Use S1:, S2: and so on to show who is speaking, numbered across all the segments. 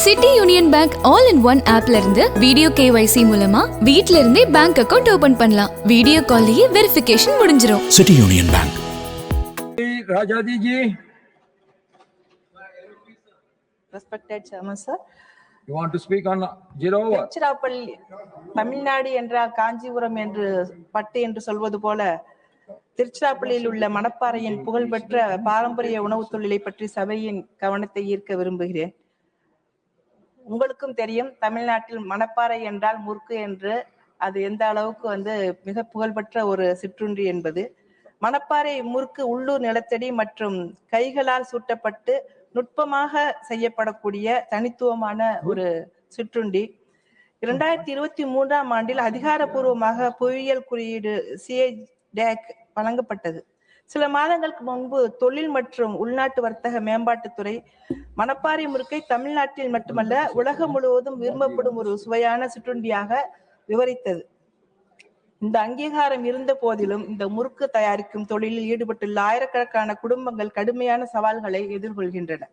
S1: City union bank all in one ஆப்ல இருந்து video KYC மூலமா வீட்ல இருந்தே பேங்க் அக்கவுண்ட் ஓபன் பண்ணலாம். வீடியோ கால்லயே வெரிஃபிகேஷன் முடிஞ்சிரும்.
S2: City union bank.
S3: Rajathi ji,
S4: respected chairman sir,
S3: you want to speak on zero over?
S4: Tiruchirappalli Tamil Nadu என்றால் காஞ்சிபுரம் என்று பட்டு என்று சொல்வது போல திருச்சிராப்பள்ளியில் உள்ள மணப்பாறையின் புகழ்பெற்ற பாரம்பரிய உணவு தொழிலை பற்றி சபையின் கவனத்தை ஈர்க்க விரும்புகிறேன். உங்களுக்கும் தெரியும், தமிழ்நாட்டில் மணப்பாறை என்றால் முறுக்கு என்று அது எந்த அளவுக்கு மிக புகழ்பெற்ற ஒரு சிற்றுண்டி என்பது. மணப்பாறை முறுக்கு உள்ளூர் நிலத்தடி மற்றும் கைகளால் சூட்டப்பட்டு நுட்பமாக செய்யப்படக்கூடிய தனித்துவமான ஒரு சிற்றுண்டி. 2023ஆம் ஆண்டில் அதிகாரப்பூர்வமாக புவியியல் குறியீடு CA வழங்கப்பட்டது. சில மாதங்களுக்கு முன்பு தொழில் மற்றும் உள்நாட்டு வர்த்தக மேம்பாட்டுத்துறை மணப்பாறை முறுக்கை தமிழ்நாட்டில் மட்டுமல்ல உலகம் முழுவதும் விரும்பப்படும் ஒரு சுவையான சிற்றுண்டியாக விவரித்தது. இந்த அங்கீகாரம் இருந்த போதிலும் இந்த முறுக்கு தயாரிக்கும் தொழிலில் ஈடுபட்டுள்ள ஆயிரக்கணக்கான குடும்பங்கள் கடுமையான சவால்களை எதிர்கொள்கின்றன.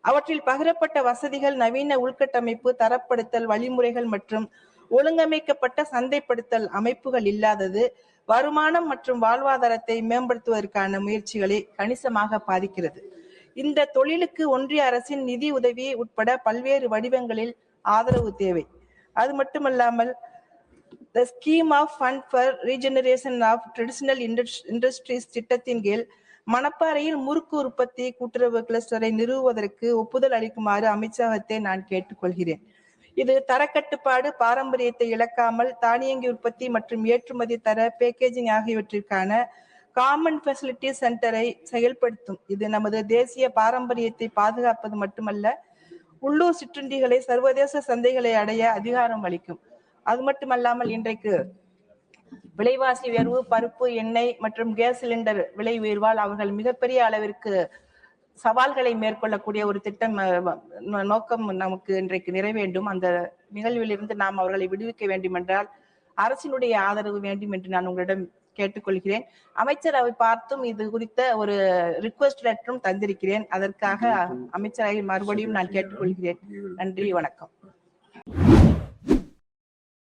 S4: அவற்றில் பகிரப்பட்ட வசதிகள், நவீன உள்கட்டமைப்பு, தரப்படுத்தல் வழிமுறைகள் மற்றும் ஒழுங்கமைக்கப்பட்ட சந்தைப்படுத்தல் அமைப்புகள் இல்லாதது வருமானம் மற்றும் வாழ்வாதாரத்தை மேம்படுத்துவதற்கான முயற்சிகளை கணிசமாக பாதிக்கிறது. இந்த தொழிலுக்கு ஒன்றிய அரசின் நிதி உதவி உட்பட பல்வேறு வடிவங்களில் ஆதரவு தேவை. அது மட்டுமல்லாமல் The Scheme of Fund for Regeneration of Traditional Industries திட்டத்தின் கீழ் மணப்பாறையில் முறுக்கு உற்பத்தி கூட்டுறவு கிளஸ்டரை நிறுவுவதற்கு ஒப்புதல் அளிக்குமாறு அமைச்சகத்தை நான் கேட்டுக்கொள்கிறேன். இது தரக்கட்டுப்பாடு, பாரம்பரியத்தை இழக்காமல் தானியங்கி உற்பத்தி மற்றும் ஏற்றுமதி தர பேக்கேஜிங் ஆகியவற்றிற்கான காமன் ஃபெசிலிட்டி சென்டரை செயல்படுத்தும். இது நமது தேசிய பாரம்பரியத்தை பாதுகாப்பது மட்டுமல்ல, உள்ளூர் சிற்றுண்டிகளை சர்வதேச சந்தைகளை அடைய அதிகாரம் அளிக்கும். அது மட்டுமல்லாமல் இன்றைக்கு விலைவாசி உயர்வு, பருப்பு, எண்ணெய் மற்றும் கேஸ் சிலிண்டர் விலை உயர்வால் அவர்கள் மிகப்பெரிய அளவிற்கு சவால்களை மேற்கொள்ளக்கூடிய ஒரு திட்டம் நோக்கம் நமக்கு இன்றைக்கு நிறைவேண்டும். அந்த நிகழ்விலிருந்து நாம் அவர்களை விடுவிக்க வேண்டும் என்றால் அரசினுடைய ஆதரவு வேண்டும் என்று நான் உங்களிடம் கேட்டுக்கொள்கிறேன். அமைச்சர் அவை பார்த்தும் இது குறித்த ஒரு ரிக்வெஸ்ட் லெட்டரும் தந்திருக்கிறேன். அதற்காக அமைச்சரை மறுபடியும் நான் கேட்டுக்கொள்கிறேன். நன்றி, வணக்கம்.